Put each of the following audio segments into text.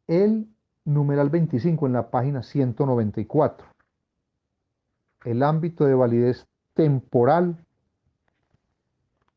el numeral 25 en la página 194. El ámbito de validez temporal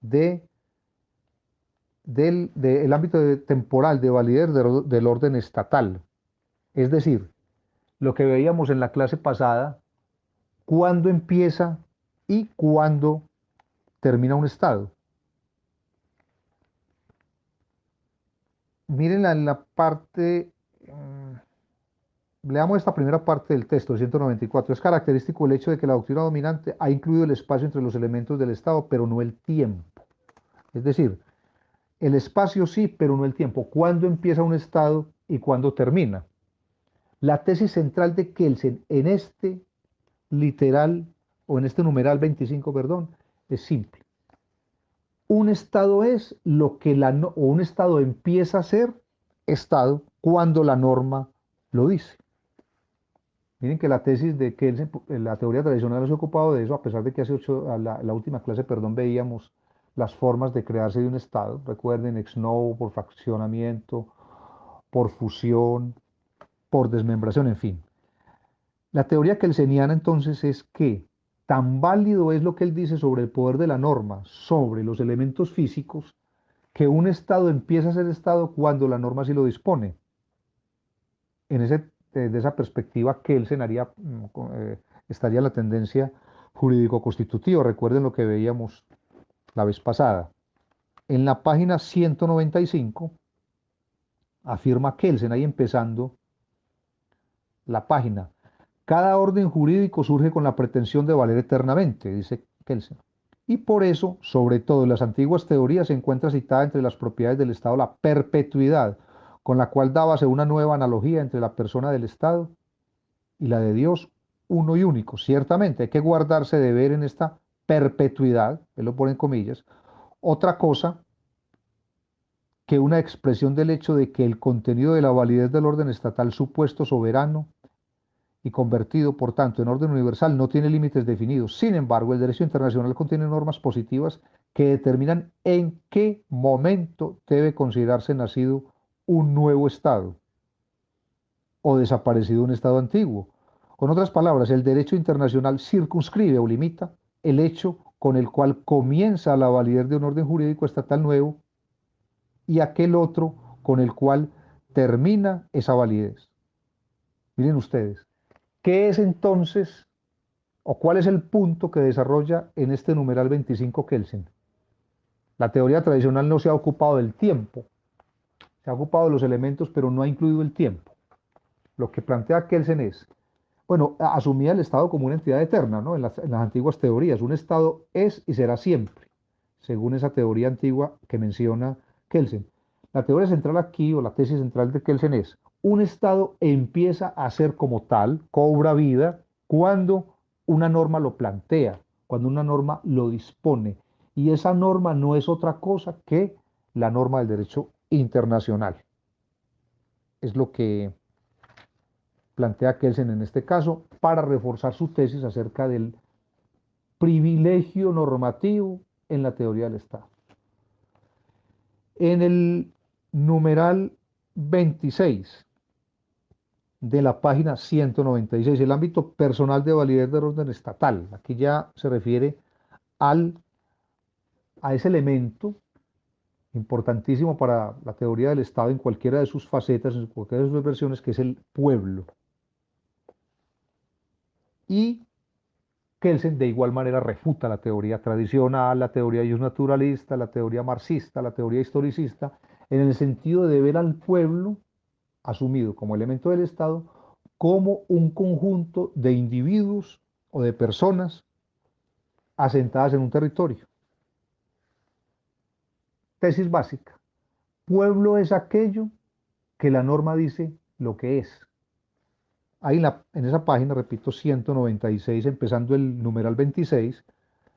el ámbito temporal de validez del orden estatal. Es decir, lo que veíamos en la clase pasada, cuándo empieza y cuándo termina un estado. Miren en la parte, leamos esta primera parte del texto, 194. Es característico el hecho de que la doctrina dominante ha incluido el espacio entre los elementos del estado, pero no el tiempo. Es decir, el espacio sí, pero no el tiempo. ¿Cuándo empieza un estado y cuándo termina? La tesis central de Kelsen en este literal, o en este numeral 25, perdón, es simple. Un estado es lo que o un estado empieza a ser estado cuando la norma lo dice. Miren que la tesis de Kelsen, la teoría tradicional se ha ocupado de eso, a pesar de que la última clase, perdón, veíamos las formas de crearse de un estado. Recuerden, ex novo, por fraccionamiento, por fusión, por desmembración, en fin. La teoría kelseniana entonces es que tan válido es lo que él dice sobre el poder de la norma, sobre los elementos físicos, que un estado empieza a ser estado cuando la norma sí lo dispone. De esa perspectiva, Kelsen estaría la tendencia jurídico-constitutiva. Recuerden lo que veíamos la vez pasada. En la página 195 afirma Kelsen, ahí empezando la página. Cada orden jurídico surge con la pretensión de valer eternamente, dice Kelsen. Y por eso, sobre todo en las antiguas teorías, se encuentra citada entre las propiedades del Estado la perpetuidad, con la cual dábase una nueva analogía entre la persona del Estado y la de Dios, uno y único. Ciertamente hay que guardarse de ver en esta perpetuidad, él lo pone en comillas, otra cosa que una expresión del hecho de que el contenido de la validez del orden estatal supuesto soberano y convertido, por tanto, en orden universal, no tiene límites definidos. Sin embargo, el derecho internacional contiene normas positivas que determinan en qué momento debe considerarse nacido un nuevo Estado o desaparecido un Estado antiguo. Con otras palabras, el derecho internacional circunscribe o limita el hecho con el cual comienza la validez de un orden jurídico estatal nuevo y aquel otro con el cual termina esa validez. Miren ustedes, ¿qué es entonces o cuál es el punto que desarrolla en este numeral 25 Kelsen? La teoría tradicional no se ha ocupado del tiempo, se ha ocupado de los elementos, pero no ha incluido el tiempo. Lo que plantea Kelsen es, bueno, asumía el Estado como una entidad eterna, ¿no? En las antiguas teorías, un Estado es y será siempre, según esa teoría antigua que menciona Kelsen. La teoría central aquí, o la tesis central de Kelsen es, un Estado empieza a ser como tal, cobra vida, cuando una norma lo plantea, cuando una norma lo dispone. Y esa norma no es otra cosa que la norma del derecho internacional. Es lo que plantea Kelsen en este caso para reforzar su tesis acerca del privilegio normativo en la teoría del Estado. En el numeral 26 de la página 196, el ámbito personal de validez del orden estatal. Aquí ya se refiere al, a ese elemento importantísimo para la teoría del Estado en cualquiera de sus facetas, en cualquiera de sus versiones, que es el pueblo. Y Kelsen de igual manera refuta la teoría tradicional, la teoría naturalista, la teoría marxista, la teoría historicista, en el sentido de ver al pueblo asumido como elemento del Estado como un conjunto de individuos o de personas asentadas en un territorio. Tesis básica. Pueblo es aquello que la norma dice lo que es. Ahí en esa página, repito, 196, empezando el numeral 26,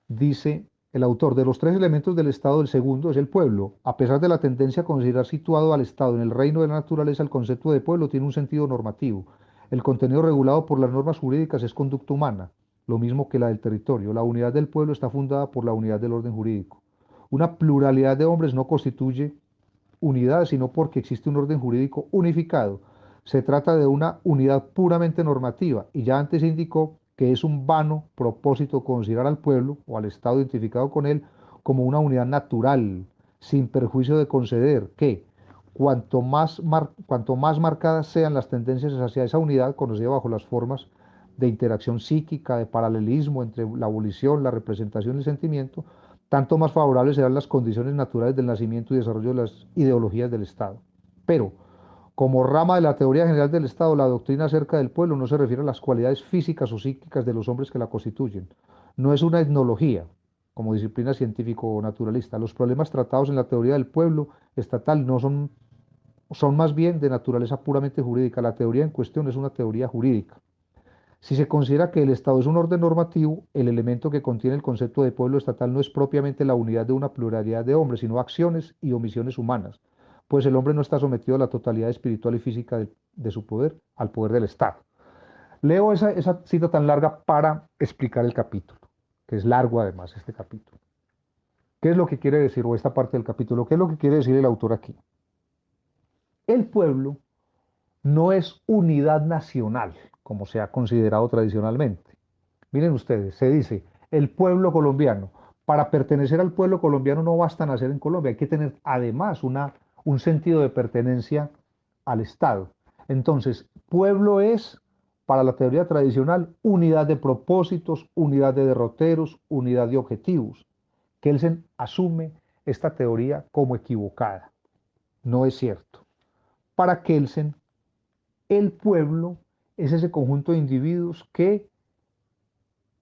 dice el autor: de los tres elementos del Estado, el segundo es el pueblo. A pesar de la tendencia a considerar situado al Estado en el reino de la naturaleza, el concepto de pueblo tiene un sentido normativo. El contenido regulado por las normas jurídicas es conducta humana, lo mismo que la del territorio. La unidad del pueblo está fundada por la unidad del orden jurídico. Una pluralidad de hombres no constituye unidad, sino porque existe un orden jurídico unificado. Se trata de una unidad puramente normativa y ya antes indicó que es un vano propósito considerar al pueblo o al Estado identificado con él como una unidad natural, sin perjuicio de conceder que cuanto más marcadas sean las tendencias hacia esa unidad, conocida bajo las formas de interacción psíquica, de paralelismo entre la abolición, la representación y el sentimiento, tanto más favorables serán las condiciones naturales del nacimiento y desarrollo de las ideologías del Estado. Pero, como rama de la teoría general del Estado, la doctrina acerca del pueblo no se refiere a las cualidades físicas o psíquicas de los hombres que la constituyen. No es una etnología, como disciplina científico-naturalista. Los problemas tratados en la teoría del pueblo estatal no son más bien de naturaleza puramente jurídica. La teoría en cuestión es una teoría jurídica. Si se considera que el Estado es un orden normativo, el elemento que contiene el concepto de pueblo estatal no es propiamente la unidad de una pluralidad de hombres, sino acciones y omisiones humanas, pues el hombre no está sometido a la totalidad espiritual y física de su poder, al poder del Estado. Leo esa cita tan larga para explicar el capítulo, que es largo además este capítulo. ¿Qué es lo que quiere decir, o esta parte del capítulo, qué es lo que quiere decir el autor aquí? El pueblo no es unidad nacional, como se ha considerado tradicionalmente. Miren ustedes, se dice, el pueblo colombiano. Para pertenecer al pueblo colombiano no basta nacer en Colombia, hay que tener además un sentido de pertenencia al Estado. Entonces, pueblo es, para la teoría tradicional, unidad de propósitos, unidad de derroteros, unidad de objetivos. Kelsen asume esta teoría como equivocada. No es cierto. Para Kelsen, el pueblo es ese conjunto de individuos que,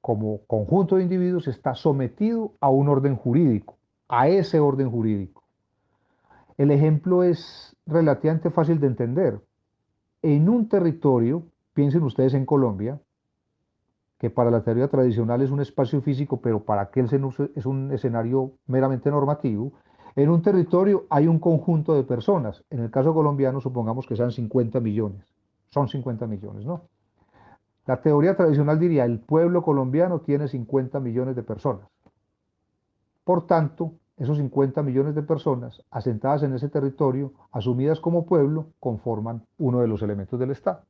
como conjunto de individuos, está sometido a un orden jurídico, a ese orden jurídico. El ejemplo es relativamente fácil de entender. En un territorio, piensen ustedes en Colombia, que para la teoría tradicional es un espacio físico, pero para aquel es un escenario meramente normativo. En un territorio hay un conjunto de personas. En el caso colombiano, supongamos que sean 50 millones. Son 50 millones, ¿no? La teoría tradicional diría, el pueblo colombiano tiene 50 millones de personas. Por tanto, esos 50 millones de personas asentadas en ese territorio, asumidas como pueblo, conforman uno de los elementos del Estado.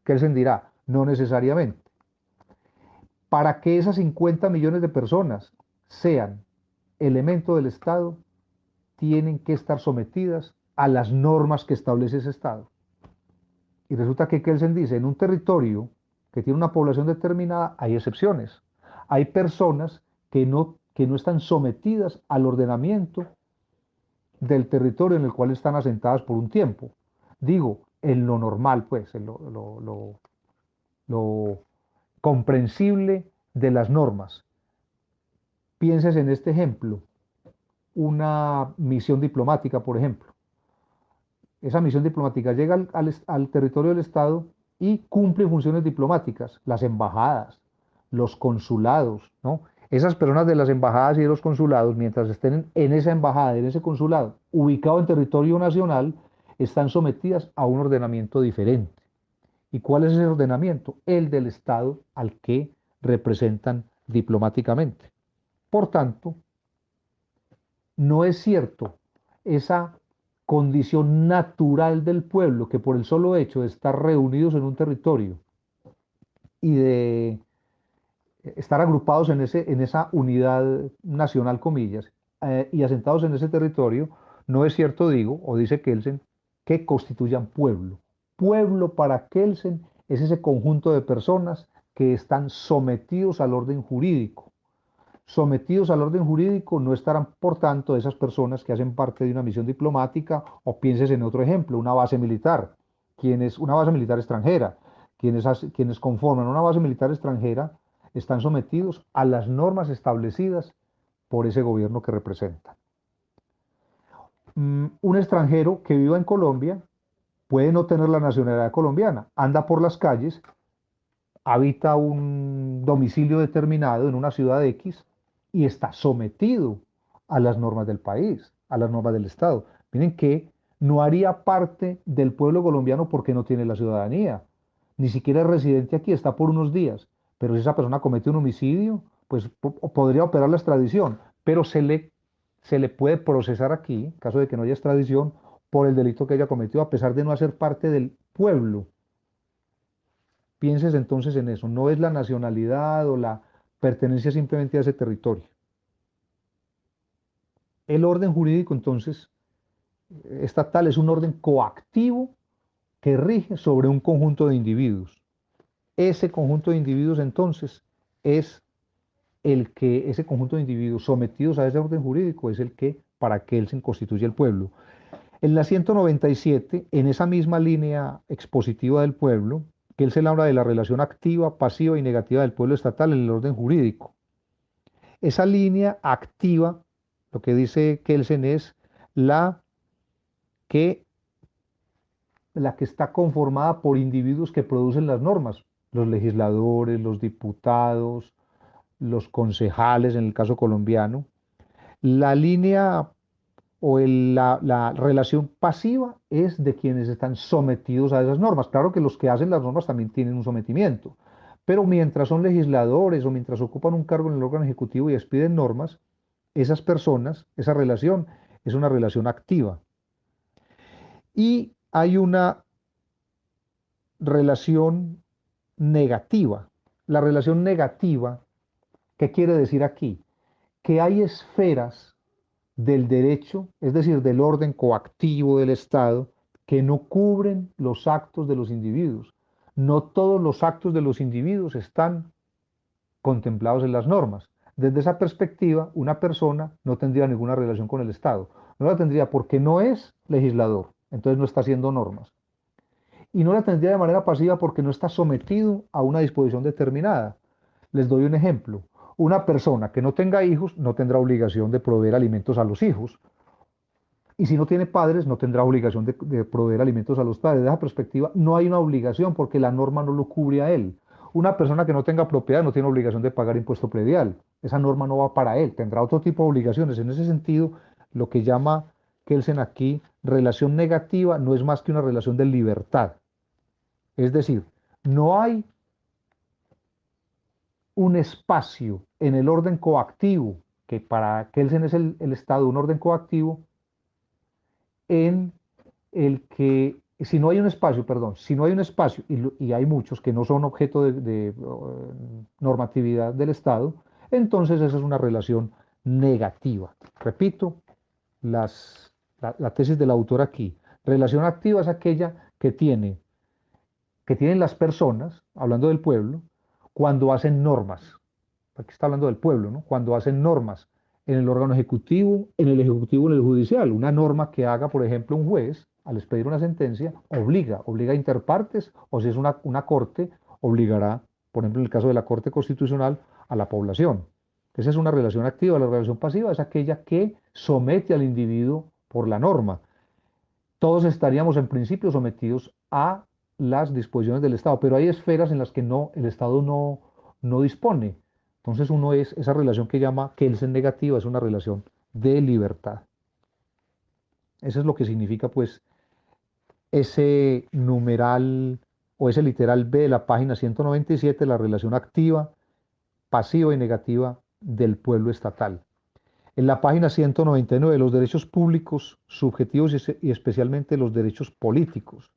Kelsen dirá, no necesariamente. Para que esas 50 millones de personas sean elemento del Estado, tienen que estar sometidas a las normas que establece ese Estado. Y resulta que Kelsen dice, en un territorio que tiene una población determinada, hay excepciones. Hay personas que no están sometidas al ordenamiento del territorio en el cual están asentadas por un tiempo. Digo, en lo normal, pues, en lo comprensible de las normas. Pienses en este ejemplo, una misión diplomática, por ejemplo. Esa misión diplomática llega al territorio del Estado y cumple funciones diplomáticas, las embajadas, los consulados, ¿no? Esas personas de las embajadas y de los consulados, mientras estén en esa embajada, en ese consulado, ubicado en territorio nacional, están sometidas a un ordenamiento diferente. ¿Y cuál es ese ordenamiento? El del Estado al que representan diplomáticamente. Por tanto, no es cierto esa condición natural del pueblo que por el solo hecho de estar reunidos en un territorio y de estar agrupados en esa unidad nacional, comillas, y asentados en ese territorio, no es cierto, digo, o dice Kelsen, que constituyan pueblo. Pueblo para Kelsen es ese conjunto de personas que están sometidos al orden jurídico. Sometidos al orden jurídico no estarán, por tanto, esas personas que hacen parte de una misión diplomática, o pienses en otro ejemplo, una base militar, una base militar extranjera, quienes conforman una base militar extranjera están sometidos a las normas establecidas por ese gobierno que representan. Un extranjero que viva en Colombia puede no tener la nacionalidad colombiana, anda por las calles, habita un domicilio determinado en una ciudad X y está sometido a las normas del país, a las normas del Estado. Miren que no haría parte del pueblo colombiano porque no tiene la ciudadanía, ni siquiera es residente aquí, está por unos días, pero si esa persona comete un homicidio, pues podría operar la extradición, pero se le puede procesar aquí, en caso de que no haya extradición, por el delito que haya cometido, a pesar de no hacer parte del pueblo. Pienses entonces en eso, no es la nacionalidad o la pertenencia simplemente a ese territorio. El orden jurídico entonces estatal es un orden coactivo que rige sobre un conjunto de individuos. Ese conjunto de individuos entonces es ese conjunto de individuos sometidos a ese orden jurídico es el que, para que él se constituye el pueblo. En la 197, en esa misma línea expositiva del pueblo, que él se habla de la relación activa, pasiva y negativa del pueblo estatal en el orden jurídico. Esa línea activa, lo que dice Kelsen es la que, la que está conformada por individuos que producen las normas, los legisladores, los diputados, los concejales en el caso colombiano. La línea la relación pasiva es de quienes están sometidos a esas normas. Claro que los que hacen las normas también tienen un sometimiento, pero mientras son legisladores o mientras ocupan un cargo en el órgano ejecutivo y expiden normas, esas personas, esa relación es una relación activa. Y hay una relación negativa. La relación negativa, ¿qué quiere decir aquí? Que hay esferas del derecho, es decir, del orden coactivo del Estado, que no cubren los actos de los individuos. No todos los actos de los individuos están contemplados en las normas. Desde esa perspectiva, una persona no tendría ninguna relación con el Estado. No la tendría porque no es legislador, entonces no está haciendo normas. Y no la tendría de manera pasiva porque no está sometido a una disposición determinada. Les doy un ejemplo. Una persona que no tenga hijos no tendrá obligación de proveer alimentos a los hijos. Y si no tiene padres, no tendrá obligación de proveer alimentos a los padres. Desde esa perspectiva, no hay una obligación porque la norma no lo cubre a él. Una persona que no tenga propiedad no tiene obligación de pagar impuesto predial. Esa norma no va para él, tendrá otro tipo de obligaciones. En ese sentido, lo que llama Kelsen aquí relación negativa no es más que una relación de libertad. Es decir, no hay un espacio en el orden coactivo, que para Kelsen es el Estado un orden coactivo, en el que, si no hay un espacio, perdón, si no hay un espacio, y hay muchos que no son objeto de normatividad del Estado, entonces esa es una relación negativa. Repito, la tesis del autor aquí. Relación activa es aquella que tienen las personas, hablando del pueblo, cuando hacen normas. Aquí está hablando del pueblo, ¿no? Cuando hacen normas en el órgano ejecutivo, en el judicial. Una norma que haga, por ejemplo, un juez, al expedir una sentencia, obliga a interpartes, o si es una corte, obligará, por ejemplo, en el caso de la Corte Constitucional, a la población. Esa es una relación activa. La relación pasiva es aquella que somete al individuo por la norma. Todos estaríamos en principio sometidos a las disposiciones del Estado, pero hay esferas en las que no, el Estado no dispone. Entonces esa relación que llama Kelsen negativa es una relación de libertad. Eso es lo que significa pues ese numeral o ese literal B de la página 197, la relación activa, pasiva y negativa del pueblo estatal. En la página 199, los derechos públicos, subjetivos y especialmente los derechos políticos.